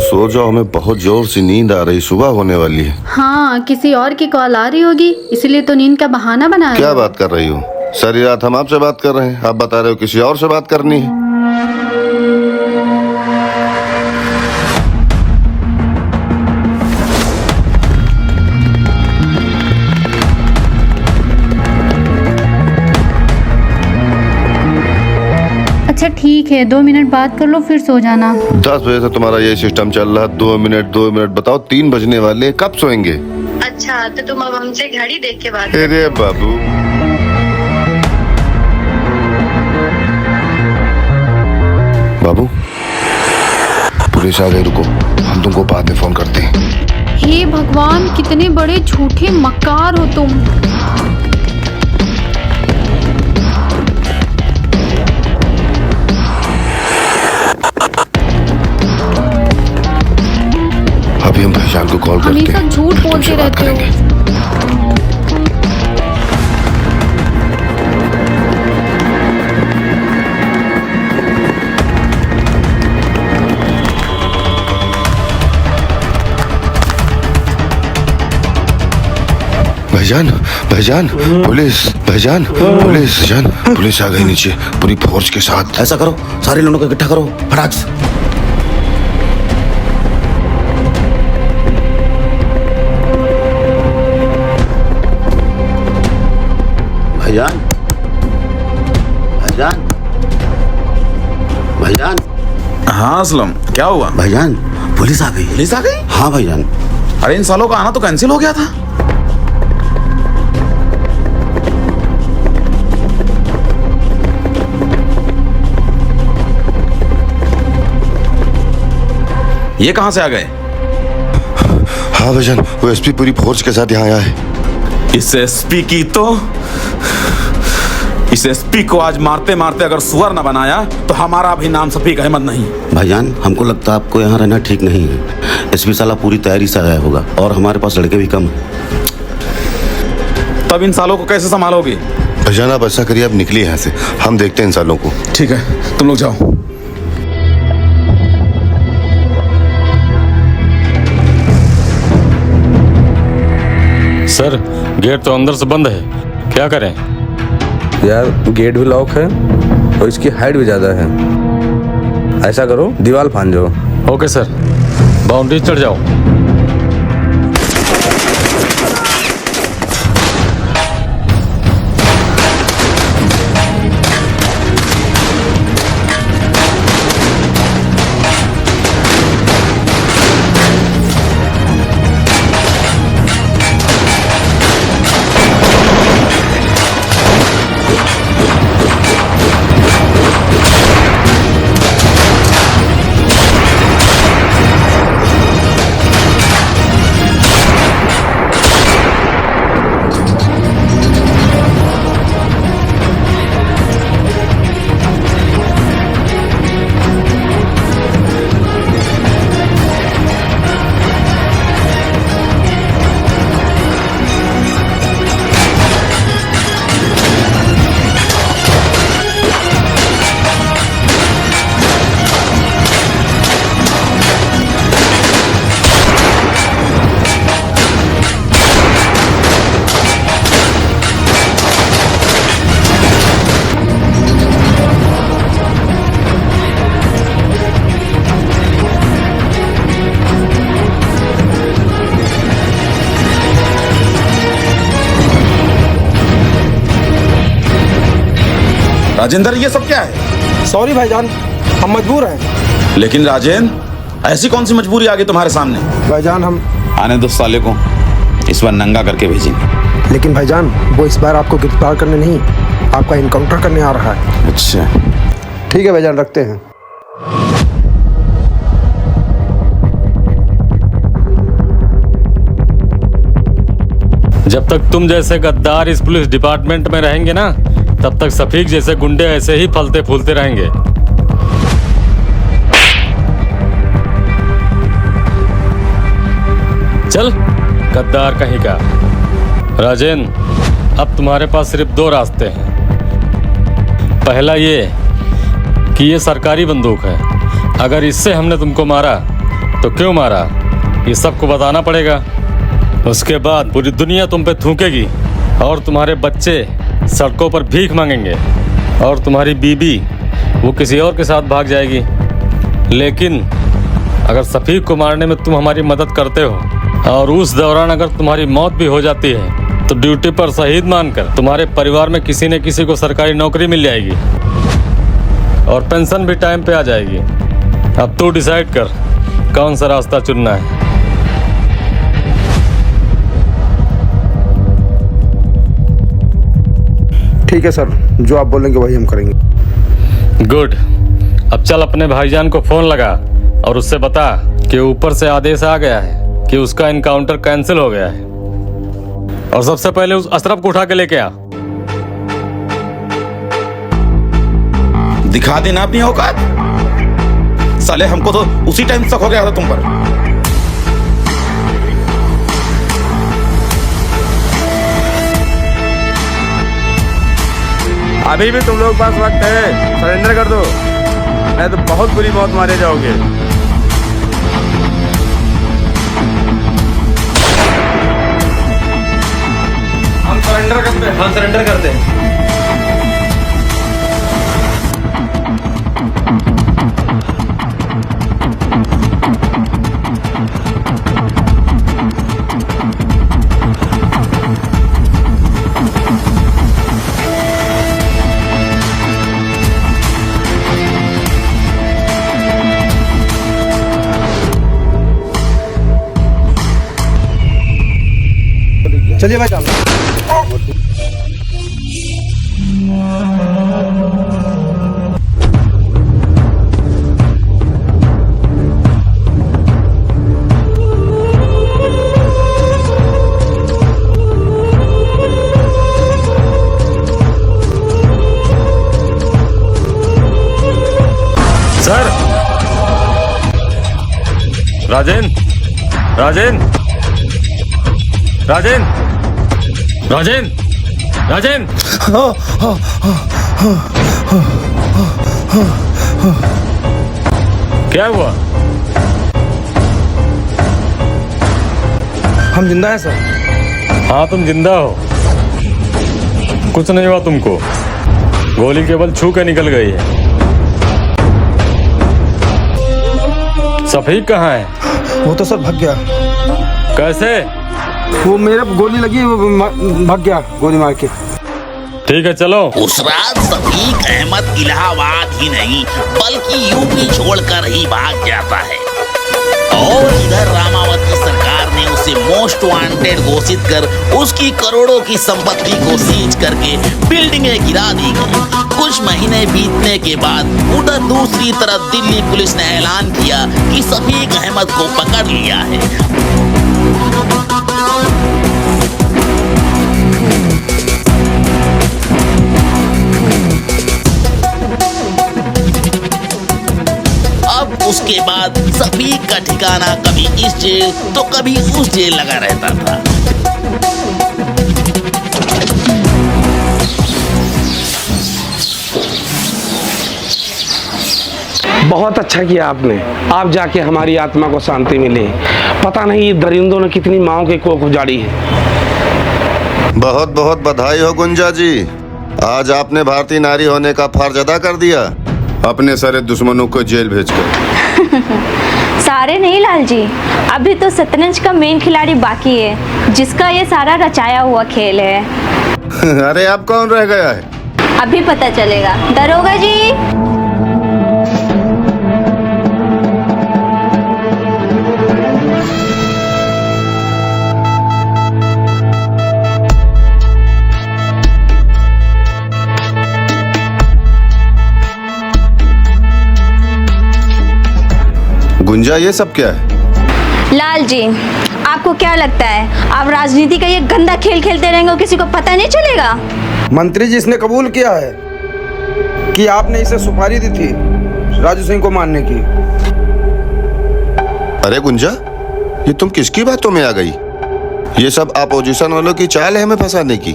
सो जाओ, हमें बहुत जोर से नींद आ रही, सुबह होने वाली है। हाँ, किसी और की कॉल आ रही होगी, इसलिए तो नींद का बहाना बना रहे क्या हो। बात कर रही हो? सारी रात हम आपसे बात कर रहे हैं, आप बता रहे हो किसी और से बात करनी है। अच्छा ठीक है, 2 मिनट बात कर लो फिर सो जाना। 10 बजे से तुम्हारा ये सिस्टम चल रहा है, 2 मिनट बताओ, 3 बजने वाले, कब सोएंगे? अच्छा तो तुम अब हमसे घड़ी देख के बात अरे बाबू, बाबू पुलिस आ गई, रुको, हम तुमको बाद में फोन करते हैं। हे भगवान, कितने बड़े झूठे मक्कार हो तुम। अभी हम भाईजान को कॉल करते हैं, हमेशा झूठ फिर बोलते तुमसे बात रहते हो। करेंगे। भाईजान, भाईजान, पुलिस, भाईजान, पुलिस, भाईजान, पुलिस आ गई नीचे पूरी फोर्स के साथ। ऐसा करो, सारे लोगों को इकट्ठा करो फटाक से। भाईजान, भाईजान, भाईजान। हाँ असलम, क्या हुआ? भाईजान, पुलिस आ गई। पुलिस आ गई? हाँ भाईजान। अरे इन सालों का आना तो कैंसिल हो गया था। ये कहां से आ गए? हाँ भाईजान, वो एसपी पूरी फोर्स के साथ यहाँ आया है। इस एसपी को आज मारते मारते अगर सुअर न बनाया तो हमारा भी नाम सफीक अहमद नहीं। भाईजान, हमको लगता है आपको यहाँ रहना ठीक नहीं है। एसपी साला पूरी तैयारी से आया होगा और हमारे पास लड़के भी कम हैं। तब इन सालों को कैसे संभालोगे? भाईजान आप ऐसा करिए, आप निकलिए यहाँ से, हम देखते हैं इन सालों को। ठीक है, तुम लोग जाओ। सर, गेट तो अंदर से बंद है, क्या करें? यार गेट भी लॉक है और इसकी हाइट भी ज़्यादा है। ऐसा करो, दीवार फांद जाओ। ओके सर, बाउंड्री चढ़ जाओ। राजेंद्र, ये सब क्या है? सॉरी भाईजान, हम मजबूर हैं। लेकिन राजेंद्र, ऐसी कौन सी मजबूरी आ गई तुम्हारे सामने? भाईजान हम आने दो साले को, इस बार नंगा करके भेजेंगे। लेकिन भाईजान वो इस बार आपको गिरफ्तार करने नहीं, आपका इनकाउंटर करने आ रहा है। अच्छा ठीक है भाईजान, रखते हैं। जब तक तुम जैसे गद्दार इस पुलिस डिपार्टमेंट में रहेंगे ना, तब तक सफीक जैसे गुंडे ऐसे ही फलते फूलते रहेंगे। चल गद्दार कहीं का। राजेंद्र, अब तुम्हारे पास सिर्फ 2 रास्ते हैं। पहला ये कि ये सरकारी बंदूक है, अगर इससे हमने तुमको मारा तो क्यों मारा, ये सबको बताना पड़ेगा। उसके बाद पूरी दुनिया तुम पे थूकेगी और तुम्हारे बच्चे सड़कों पर भीख मांगेंगे और तुम्हारी बीबी वो किसी और के साथ भाग जाएगी। लेकिन अगर सफीक को मारने में तुम हमारी मदद करते हो और उस दौरान अगर तुम्हारी मौत भी हो जाती है तो ड्यूटी पर शहीद मानकर तुम्हारे परिवार में किसी न किसी को सरकारी नौकरी मिल जाएगी और पेंशन भी टाइम पे आ जाएगी। अब तू डिसाइड कर कौन सा रास्ता चुनना है। ठीक है सर, जो आप बोलेंगे वही हम करेंगे। गुड। अब चल अपने भाईजान को फोन लगा और उससे बता कि ऊपर से आदेश आ गया है कि उसका इनकाउंटर कैंसिल हो गया है और सबसे पहले उस अशरफ को उठा के लेके आ। दिखा देना अपनी औकात। साले हमको तो उसी टाइम शक हो गया था तुम पर। अभी भी तुम लोग के पास वक्त है, सरेंडर कर दो, नहीं तो बहुत बुरी मौत मारे जाओगे। हम सरेंडर करते हैं। चलिए भाई साहब। सर, राजेन, राजेन, राजेन, राजेन, राजेन। क्या हुआ? हम जिंदा हैं सर। हाँ, तुम जिंदा हो, कुछ नहीं हुआ तुमको, गोली केवल छू के निकल गई है। सफीक कहाँ है? वो तो सर भाग गया। कैसे? वो मेरे गोली लगी, वो भाग गया गोली मार के। ठीक है, चलो। उस रात सफीक अहमद इलाहाबाद ही नहीं बल्कि यूपी छोड़कर ही भाग जाता है और इधर रामावती सरकार ने उसे मोस्ट वांटेड घोषित कर उसकी करोड़ों की संपत्ति को सीज करके बिल्डिंगें गिरा दी गई। कुछ महीने बीतने के बाद उधर दूसरी तरफ दिल्ली पुलिस ने ऐलान किया कि सफीक अहमद को पकड़ लिया है। अब उसके बाद सफीक का ठिकाना कभी इस जेल तो कभी उस जेल लगा रहता था। बहुत अच्छा किया आपने, आप जाके हमारी आत्मा को शांति मिले। पता नहीं ये दरिंदों ने कितनी माओं के कोख उजाड़ी है। बहुत बहुत बधाई हो गुंजा जी, आज आपने भारतीय नारी होने का फर्ज अदा कर दिया, अपने सारे दुश्मनों को जेल भेजकर। सारे नहीं लाल जी, अभी तो शतरंज का मेन खिलाड़ी बाकी है जिसका ये सारा रचाया हुआ खेल है। अरे अब कौन रह गया है? अभी पता चलेगा। दरोगा जी, गुंजा, ये सब क्या है? लाल जी, आपको क्या लगता है आप राजनीति का ये गंदा खेल खेलते रहेंगे और किसी को पता नहीं चलेगा? मंत्री जी इसने कबूल किया है कि आपने इसे सुपारी दी थी राजू सिंह को मारने की। अरे गुंजा, ये तुम किसकी बातों में आ गई? ये सब अपोजिशन वालों की चाल है हमें फंसाने की।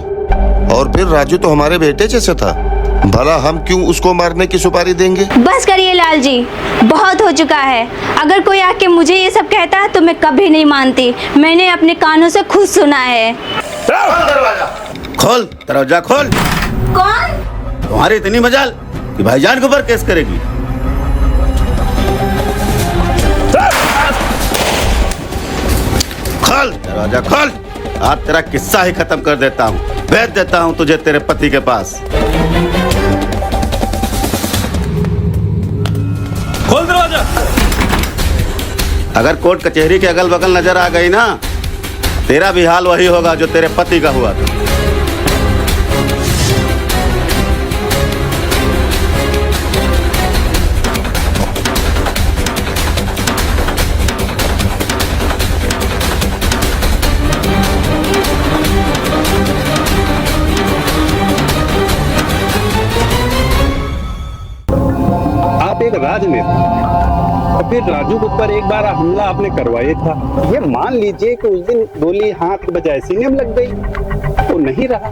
और फिर राजू तो हमारे बेटे जैसे था, भला हम क्यों उसको मारने की सुपारी देंगे? बस करिए लाल जी, बहुत हो चुका है। अगर कोई आके मुझे ये सब कहता तो मैं कभी नहीं मानती। मैंने अपने कानों से खुद सुना है। खोल दरवाजा खोल। कौन? तुम्हारी इतनी मजाल कि भाईजान के ऊपर केस करेगी। खोल दरवाजा खोल। आज तेरा किस्सा ही खत्म कर देता हूँ। भेज देता हूँ तुझे तेरे पति के पास। खोल दरवाजा। अगर कोर्ट कचहरी के अगल बगल नजर आ गई ना, तेरा भी हाल वही होगा जो तेरे पति का हुआ था। आप एक राजनेता और फिर राजू के ऊपर एक बार हमला आपने करवाया था। ये मान लीजिए कि उस दिन गोली हाथ के बजाय सीने में लग गई तो नहीं रहा।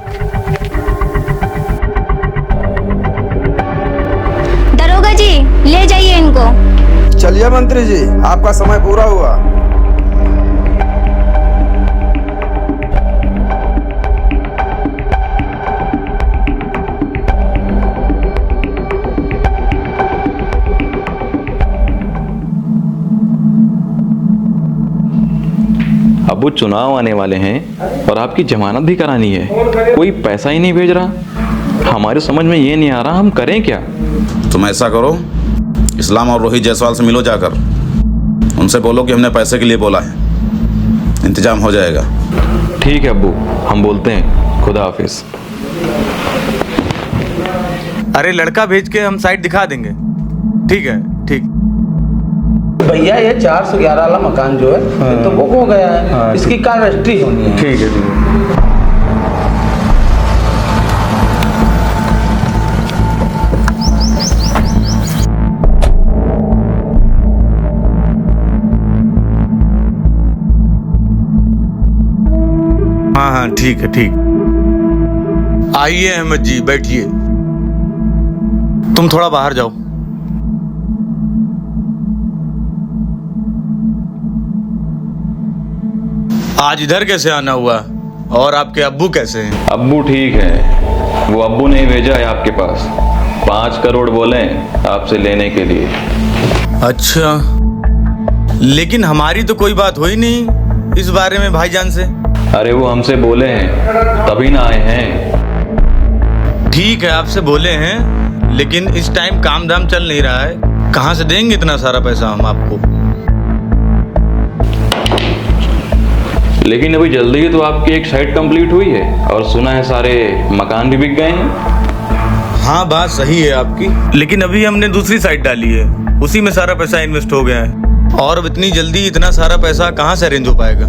दरोगा जी ले जाइए इनको। चलिए मंत्री जी, आपका समय पूरा हुआ। अबू चुनाव आने वाले हैं और आपकी जमानत भी करानी है, कोई पैसा ही नहीं भेज रहा। हमारे समझ में ये नहीं आ रहा हम करें क्या। तुम ऐसा करो, इस्लाम और रोहित जायसवाल से मिलो जाकर, उनसे बोलो कि हमने पैसे के लिए बोला है, इंतजाम हो जाएगा। ठीक है अब्बू, हम बोलते हैं। खुदा हाफिज। अरे लड़का भेज के हम साइट दिखा देंगे। ठीक है, ठीक। भैया ये 411 वाला मकान जो है ये तो बुक हो गया है। इसकी कार रजिस्ट्री होनी है। ठीक है। हाँ, ठीक है, ठीक। आइए अहमद जी, बैठिए। तुम थोड़ा बाहर जाओ। आज इधर कैसे आना हुआ? और आपके अब्बू कैसे हैं? अब्बू ठीक है, वो अब्बू ने भेजा है आपके पास। 5 करोड़ बोले आपसे लेने के लिए। अच्छा, लेकिन हमारी तो कोई बात हुई नहीं इस बारे में भाईजान से। अरे वो हमसे बोले हैं तभी ना आए हैं। ठीक है, आपसे बोले हैं, लेकिन इस टाइम काम धाम चल नहीं रहा है। कहाँ से देंगे इतना सारा पैसा हम आपको? लेकिन अभी जल्दी ही तो आपकी एक साइट कंप्लीट हुई है और सुना है सारे मकान भी बिक गए हैं। हाँ, बात सही है आपकी, लेकिन अभी हमने दूसरी साइट डाली है, उसी में सारा पैसा इन्वेस्ट हो गया है। और अब इतनी जल्दी इतना सारा पैसा कहाँ से अरेंज हो पाएगा?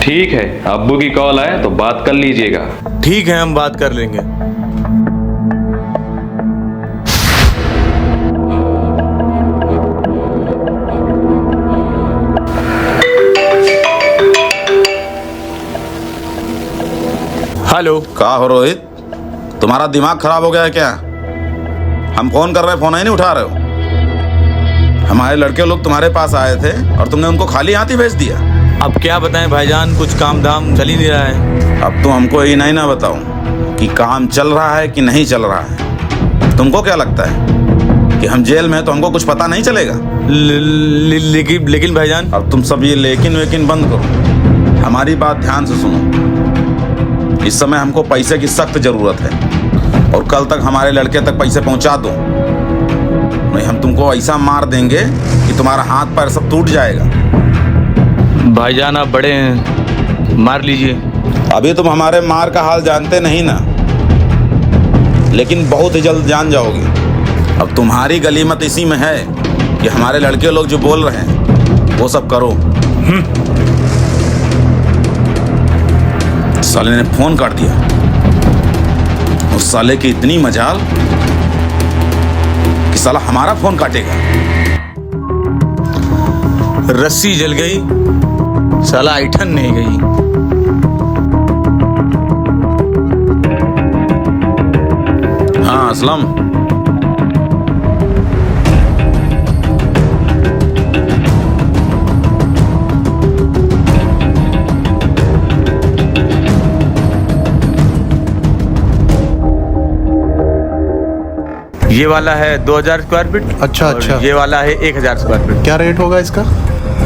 ठीक है, अब्बू की कॉल आए तो बात कर लीजिएगा। ठीक है, हम बात कर लेंगे। हेलो। कहा हो रोहित, तुम्हारा दिमाग खराब हो गया है क्या? हम फोन कर रहे हैं, फोन ही नहीं उठा रहे हो। हमारे लड़के लोग तुम्हारे पास आए थे और तुमने उनको खाली हाथ ही भेज दिया। अब क्या बताएं भाईजान, कुछ काम धाम चल ही नहीं रहा है। अब तुम हमको ये नहीं ना बताओ कि काम चल रहा है कि नहीं चल रहा है। तुमको क्या लगता है कि हम जेल में हैं तो हमको कुछ पता नहीं चलेगा? लेकिन भाईजान। अब तुम सब ये लेकिन वेकिन बंद करो, हमारी बात ध्यान से सुनो। इस समय हमको पैसे की सख्त जरूरत है और कल तक हमारे लड़के तक पैसे पहुंचा दो, नहीं हम तुमको ऐसा मार देंगे कि तुम्हारा हाथ पैर सब टूट जाएगा। भाईजान आप बड़े हैं, मार लीजिए। अभी तुम हमारे मार का हाल जानते नहीं ना, लेकिन बहुत ही जल्द जान जाओगे। अब तुम्हारी गलीमत इसी में है कि हमारे लड़के लोग जो बोल रहे हैं वो सब करो। साले ने फोन काट दिया। उस साले की इतनी मजाल कि साला हमारा फोन काटेगा। रस्सी जल गई, साला ऐठन नहीं गई। हाँ असलम। ये वाला है 2000 स्क्वायर फीट। अच्छा अच्छा। ये वाला है 1000 स्क्वायर फीट। क्या रेट होगा इसका?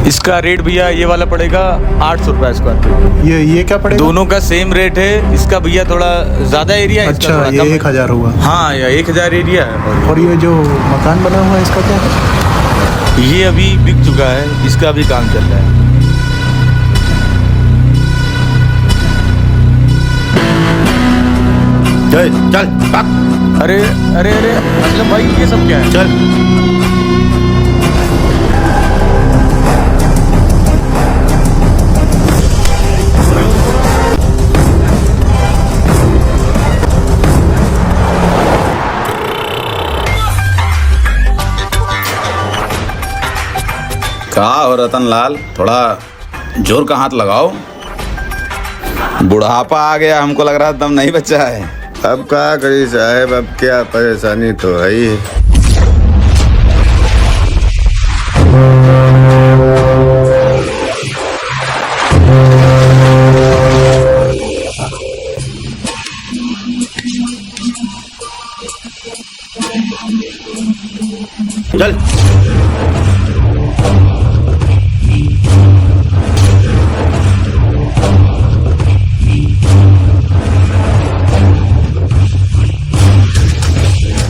इसका रेट भैया ये वाला पड़ेगा 800 रुपए स्क्वायर फीट। ये क्या पड़ेगा? दोनों का सेम रेट है। इसका भैया थोड़ा ज्यादा एरिया है। अच्छा, ये 1000 होगा। हाँ, ये 1000 एरिया है। और ये जो मकान बना हुआ है इसका क्या है? ये अभी बिक चुका है, इसका भी काम चल रहा है। चल। अरे अरे अरे असलम भाई, ये सब क्या है? चल। कहा हो रतन लाल, थोड़ा जोर का हाथ लगाओ। बुढ़ापा आ गया, हमको लग रहा दम नहीं बचा है। अब क्या करी साहब, अब क्या परेशानी तो है ही है। चल।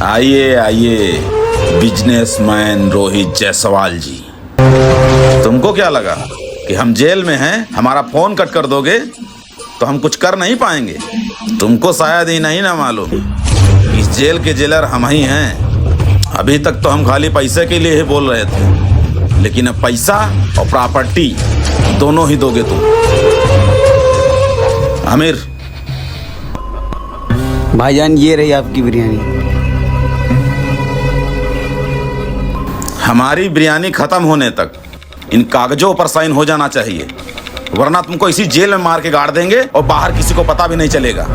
आइए आइए बिजनेसमैन रोहित जायसवाल जी। तुमको क्या लगा कि हम जेल में हैं, हमारा फोन कट कर दोगे तो हम कुछ कर नहीं पाएंगे? तुमको शायद ही नहीं ना मालूम, इस जेल के जेलर हम ही हैं। अभी तक तो हम खाली पैसे के लिए ही बोल रहे थे, लेकिन अब पैसा और प्रॉपर्टी दोनों ही दोगे तुम। आमिर भाईजान, ये रही आपकी बिरयानी। हमारी बिरयानी खत्म होने तक इन कागजों पर साइन हो जाना चाहिए, वरना तुमको इसी जेल में मार के गाड़ देंगे और बाहर किसी को पता भी नहीं चलेगा।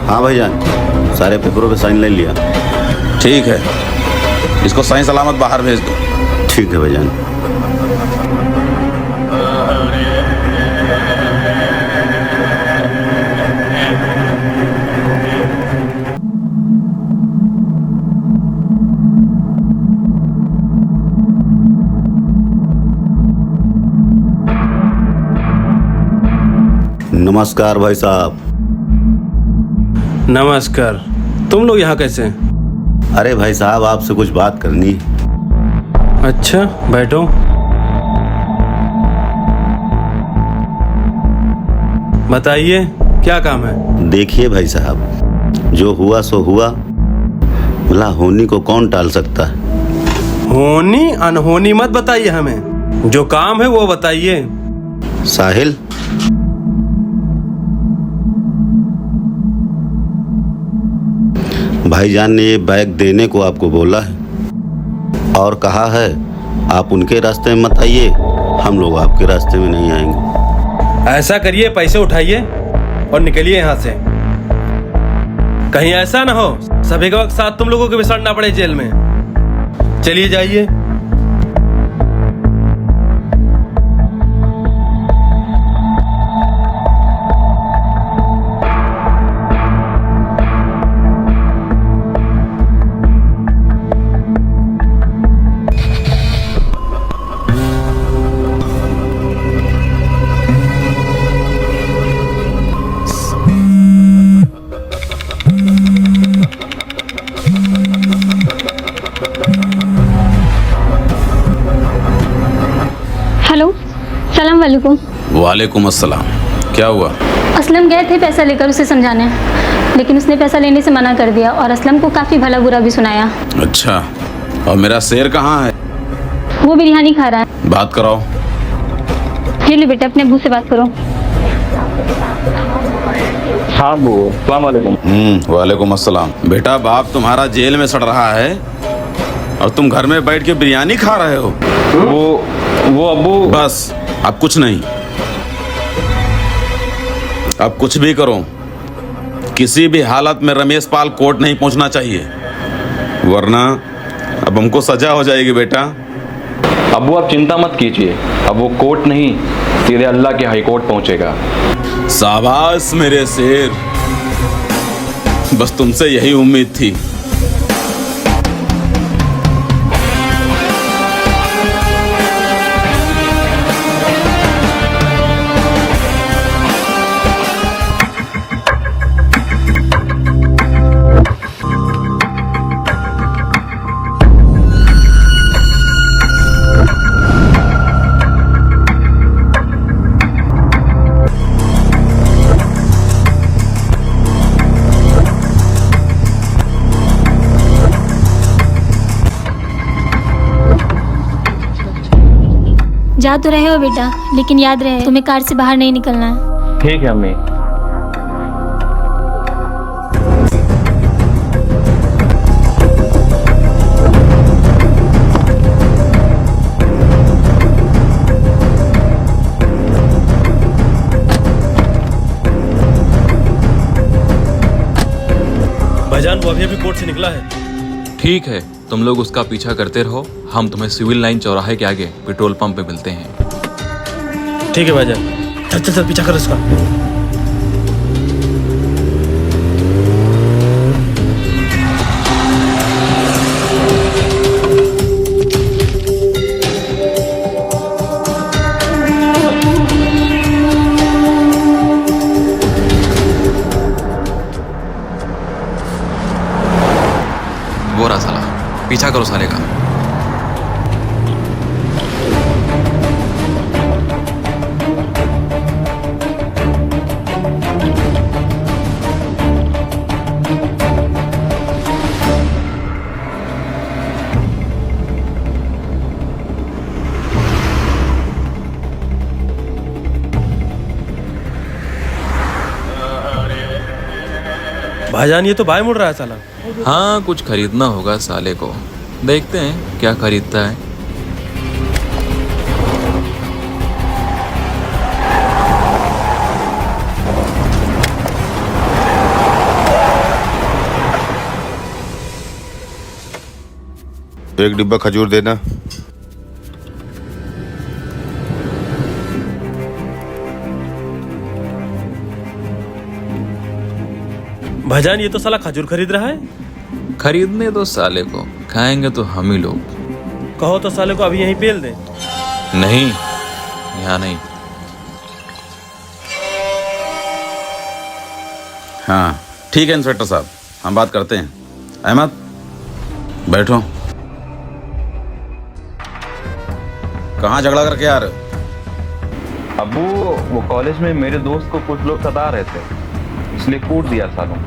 हाँ भाईजान, सारे पेपरों पे साइन ले लिया। ठीक है, इसको सही सलामत बाहर भेज दो। ठीक है भाईजान। नमस्कार भाई साहब। नमस्कार। तुम लोग यहाँ कैसे? अरे भाई साहब, आपसे कुछ बात करनी है। अच्छा, बैठो। बताइए, क्या काम है? देखिए भाई साहब, जो हुआ सो हुआ, भला होनी को कौन टाल सकता है? होनी अनहोनी मत बताइए हमें, जो काम है वो बताइए। साहिल, भाईजान ने ये बैग देने को आपको बोला है और कहा है आप उनके रास्ते में मत आइए, हम लोग आपके रास्ते में नहीं आएंगे। ऐसा करिए, पैसे उठाइए और निकलिए यहाँ से। कहीं ऐसा ना हो सभी का वक्त साथ तुम लोगों को भी सड़ना पड़े जेल में। चलिए जाइए। हेलो, सलाम वालेकुम। वालेकुम अस्सलाम। क्या हुआ? असलम गए थे पैसा लेकर उसे समझाने, लेकिन उसने पैसा लेने से मना कर दिया और असलम को काफ़ी भला बुरा भी सुनाया। अच्छा, और मेरा शेर कहाँ है? वो बिरयानी खा रहा है। बात कराओ। ये लो बेटा, अपने अब्बू से बात करो। हाँ वो वालेकुम अस्सलाम। बेटा, बाप तुम्हारा जेल में सड़ रहा है और तुम घर में बैठ के बिरयानी खा रहे हो। वो अब्बू। बस, अब कुछ नहीं। अब कुछ भी करो, किसी भी हालत में रमेश पाल कोर्ट नहीं पहुंचना चाहिए, वरना अब हमको सजा हो जाएगी बेटा। अब्बू आप चिंता मत कीजिए, अब वो कोर्ट नहीं सीधे अल्लाह के हाई कोर्ट पहुंचेगा। शाबाश मेरे शेर, बस तुमसे यही उम्मीद थी। जा तो रहे हो बेटा, लेकिन याद रहे तुम्हें कार से बाहर नहीं निकलना है। ठीक है अम्मी। भाईजान वो अभी कोर्ट से निकला है। ठीक है, तुम लोग उसका पीछा करते रहो, हम तुम्हें सिविल लाइन चौराहे के आगे पेट्रोल पंप पे मिलते हैं। ठीक है भाईजान, चल चल चल पीछा कर उसका। वो रहा साला, पीछा करो साले का। भाईजान ये तो बाएं मुड़ रहा है साला। हाँ कुछ खरीदना होगा साले को, देखते हैं क्या खरीदता है। एक डिब्बा खजूर देना। भाईजान ये तो साला खजूर खरीद रहा है। खरीदने दो साले को, खाएंगे तो हम ही लोग। कहो तो साले को अभी यहीं पेल दे। नहीं, यहाँ नहीं। हाँ ठीक है इंस्पेक्टर साहब, हम बात करते हैं। अहमद बैठो। कहाँ झगड़ा करके आ रहे हो? अबू वो कॉलेज में मेरे दोस्त को कुछ लोग सता रहे थे, इसलिए कूट दिया सालों।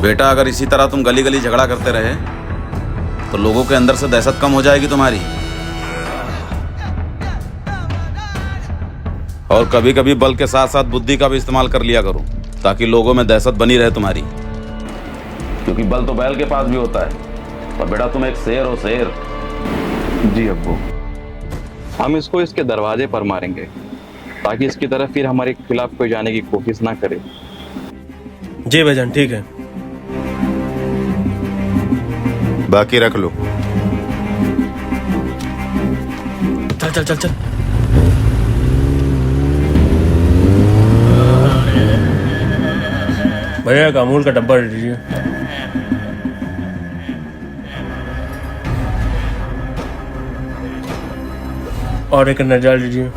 बेटा अगर इसी तरह तुम गली गली झगड़ा करते रहे तो लोगों के अंदर से दहशत कम हो जाएगी तुम्हारी। और कभी कभी बल के साथ साथ बुद्धि का भी इस्तेमाल कर लिया करो, ताकि लोगों में दहशत बनी रहे तुम्हारी। क्योंकि बल तो बैल के पास भी होता है, और बेटा तुम एक शेर हो, शेर। जी अब्बू, हम इसको इसके दरवाजे पर मारेंगे ताकि इसकी तरफ फिर हमारे खिलाफ कोई जाने की कोशिश ना करे। जी भाईजान ठीक है। बाकी रख लो। चल चल चल चल। भैया का अमूल का डब्बा दे दीजिए। और एक अंडा डाल दीजिए।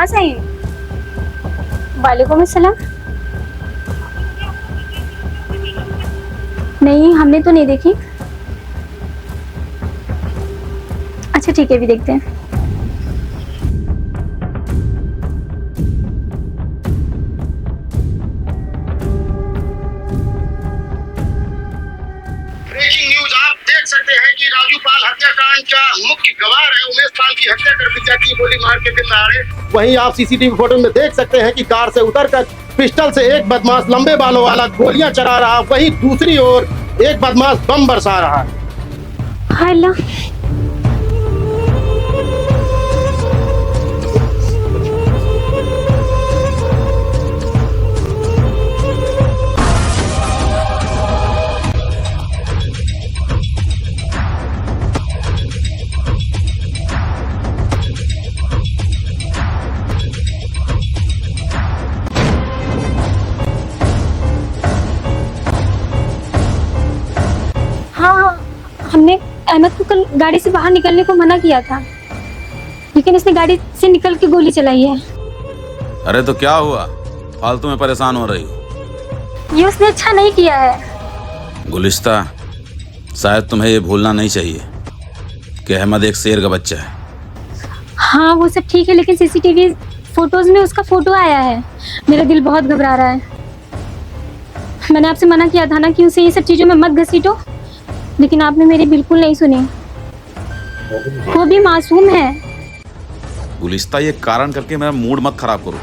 सही। वालेकुम अस्सलाम। नहीं, हमने तो नहीं देखी। अच्छा ठीक है, अभी देखते हैं। ब्रेकिंग न्यूज, आप देख सकते हैं कि राजू पाल हत्याकांड का मुख्य गवाह है उमेश पाल की हत्या कर दी जाती है गोली मार के दिन दहाड़े। वहीं आप सीसीटीवी फुटेज में देख सकते हैं कि कार से उतरकर पिस्टल से एक बदमाश लंबे बालों वाला गोलियां चला रहा, वहीं दूसरी ओर एक बदमाश बम बरसा रहा है। हाय अल्लाह। हमने अहमद को कल गाड़ी से बाहर निकलने को मना किया था, लेकिन इसने गाड़ी से निकल के गोली चलाई है। अरे तो क्या हुआ, फालतू में परेशान हो रही हो? ये उसने अच्छा नहीं किया है। गुलिस्ता, शायद तुम्हें ये भूलना नहीं चाहिए कि अहमद एक शेर का बच्चा है। हाँ वो सब ठीक है, लेकिन सीसीटीवी फोटोज में उसका फोटो आया है। मेरा दिल बहुत घबरा रहा है। मैंने आपसे मना किया था ना कि उसे ये सब चीजों में मत घसीटो, लेकिन आपने मेरी बिल्कुल नहीं सुनी। वो भी मासूम है। गुलिस्ता, ये कारण करके मेरा मूड मत खराब करो।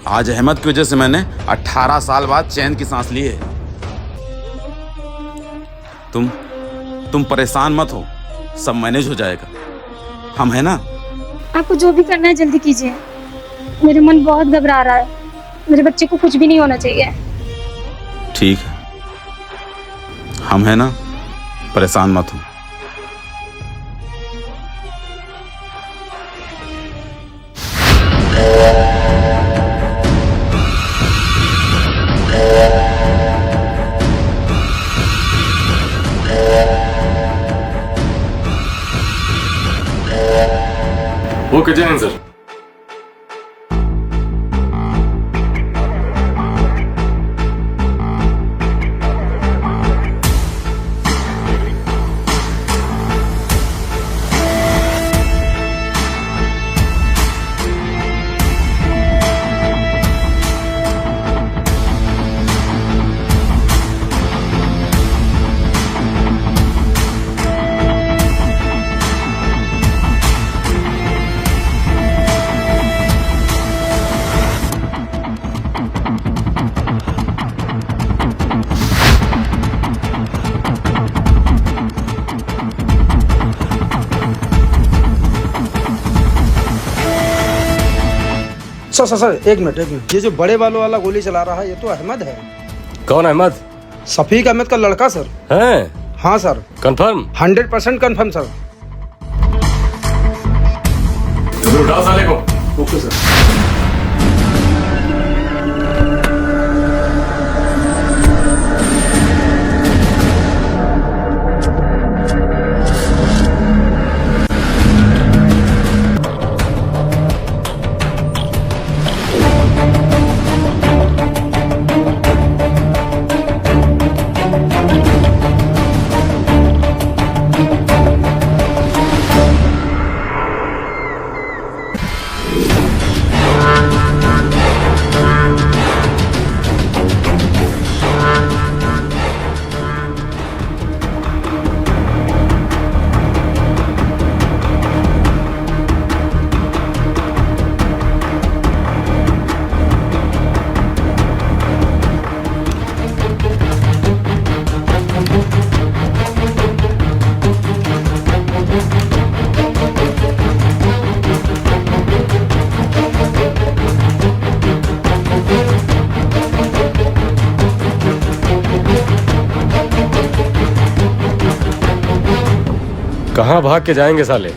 आज अहमद की वजह से मैंने 18 साल बाद चैन की सांस ली है। तुम परेशान मत हो, सब मैनेज हो जाएगा। हम है ना। आपको जो भी करना है जल्दी कीजिए। मेरा मन बहुत घबरा रहा है। मेरे बच्चे को कुछ भी नहीं होना चाहिए। ठीक है, हम है ना, परेशान मत हो। ओके, जय हिंद सर। सर एक मिनट। ये जो बड़े बालों वाला गोली चला रहा है, ये तो अहमद है। कौन अहमद? शफीक अहमद का लड़का सर। हैं? हाँ सर। कंफर्म? 100% confirm sir. उठाओ साले को। Okay sir. कहाँ भाग के जाएंगे साले?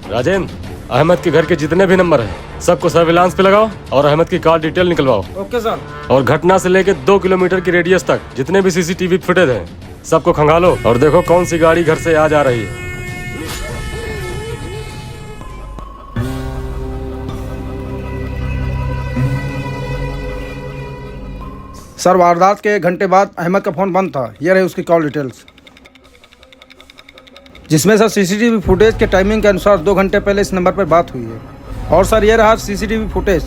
राजेंद्र, अहमद के घर के जितने भी नंबर हैं सबको सर्विलांस पे लगाओ और अहमद की कार डिटेल निकलवाओ। Okay sir. और घटना से लेके 2 किलोमीटर की रेडियस तक जितने भी सीसीटीवी फुटेज हैं सबको खंगालो और देखो कौन सी गाड़ी घर से आ जा रही है। सर वारदात के 1 घंटे बाद अहमद का फ़ोन बंद था। ये रही उसकी कॉल डिटेल्स, जिसमें सर सीसीटीवी फुटेज के टाइमिंग के अनुसार 2 घंटे पहले इस नंबर पर बात हुई है। और सर ये रहा सीसीटीवी फुटेज।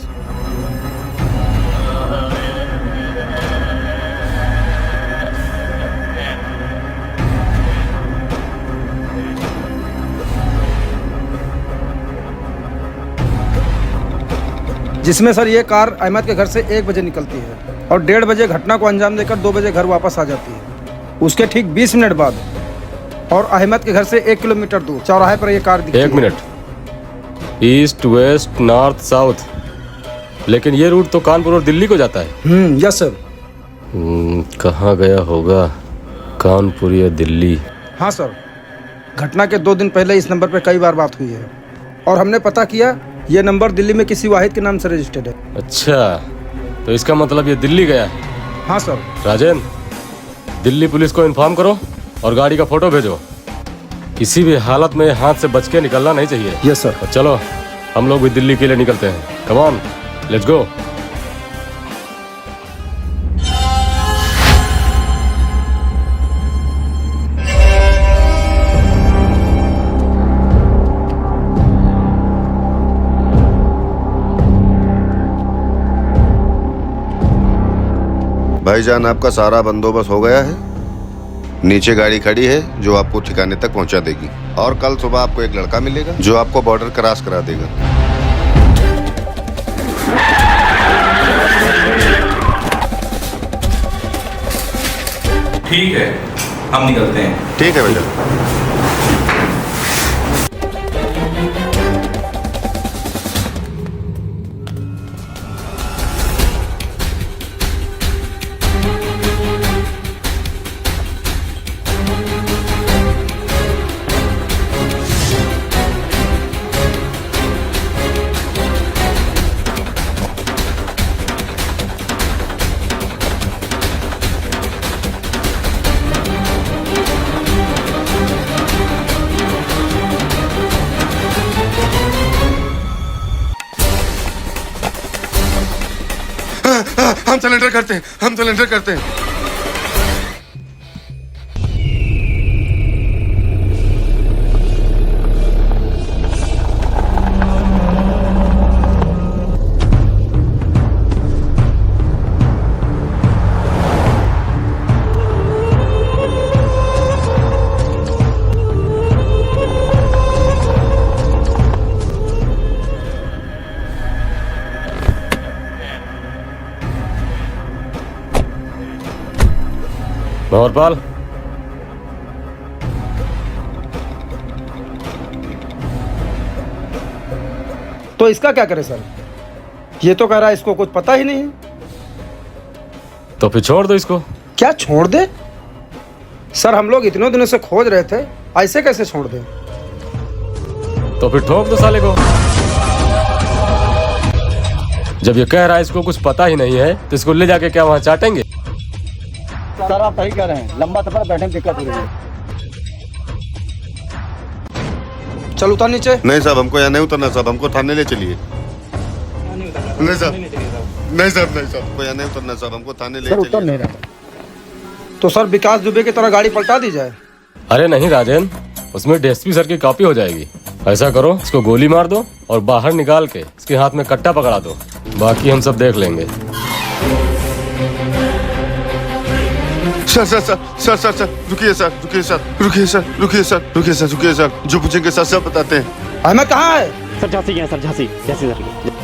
जिसमें सर ये कार अहमद के घर से 1 बजे निकलती है और 1:30 बजे घटना को अंजाम देकर 2 बजे घर वापस आ जाती है। उसके ठीक 20 मिनट बाद और अहमद के घर से 1 किलोमीटर दूर चौराहे पर ये कार दिखती है। 1 minute, east west north south, लेकिन ये रूट तो कानपुर और दिल्ली को जाता है। Yes sir. कहाँ गया होगा, कानपुर या दिल्ली? हाँ सर, घटना के 2 दिन पहले इस नंबर पर कई बार बात हुई है और हमने पता किया ये नंबर दिल्ली में किसी वाहिद के नाम से रजिस्टर्ड है। अच्छा, तो इसका मतलब ये दिल्ली गया है। हाँ सर। राजेन, दिल्ली पुलिस को इन्फॉर्म करो और गाड़ी का फोटो भेजो। किसी भी हालत में हाथ से बच के निकलना नहीं चाहिए। Yes sir. चलो हम लोग भी दिल्ली के लिए निकलते हैं। Come on, let's go. भाईजान, आपका सारा बंदोबस्त हो गया है। नीचे गाड़ी खड़ी है जो आपको ठिकाने तक पहुंचा देगी और कल सुबह आपको एक लड़का मिलेगा जो आपको बॉर्डर क्रॉस करा देगा। ठीक है, हम निकलते हैं। ठीक है भाईजान। हम सरेंडर करते हैं, हम सरेंडर करते हैं। भंवरपाल, तो इसका क्या करें सर? ये तो कह रहा है इसको कुछ पता ही नहीं है। तो फिर छोड़ दो इसको। क्या छोड़ दे? सर हम लोग इतने दिनों से खोज रहे थे, ऐसे कैसे छोड़ दे? तो फिर ठोक दो साले को। जब ये कह रहा है इसको कुछ पता ही नहीं है तो इसको ले जाके क्या वहां चाटेंगे? सर आप सही कह रहे हैं, लंबा सफर बैठने में दिक्कत हो रही है। चल उतर नीचे। नहीं साहब, हमको यहाँ नहीं उतरना साहब, हमको थाने ले चलिए। नहीं साहब, नहीं साहब, नहीं साहब, हमको यहाँ नहीं उतरना साहब, हमको थाने ले चलिए। उतर नहीं रहा तो सर विकास दुबे की तरह गाड़ी पलटा दी जाए। अरे नहीं राजेन, उसमें डीएसपी सर की कॉपी हो जाएगी। ऐसा करो, इसको गोली मार दो और बाहर निकाल के इसके हाथ में कट्टा पकड़ा दो, बाकी हम सब देख लेंगे। Sir sir sir sir sir sir रुकिए सर, रुकिए सर, रुकिए सर, रुकिए सर, रुकिए सर, रुकिए सर, जो पूछेंगे सर सब बताते हैं। अहमद कहाँ है? सर झांसी गया, सर झांसी, झांसी सर।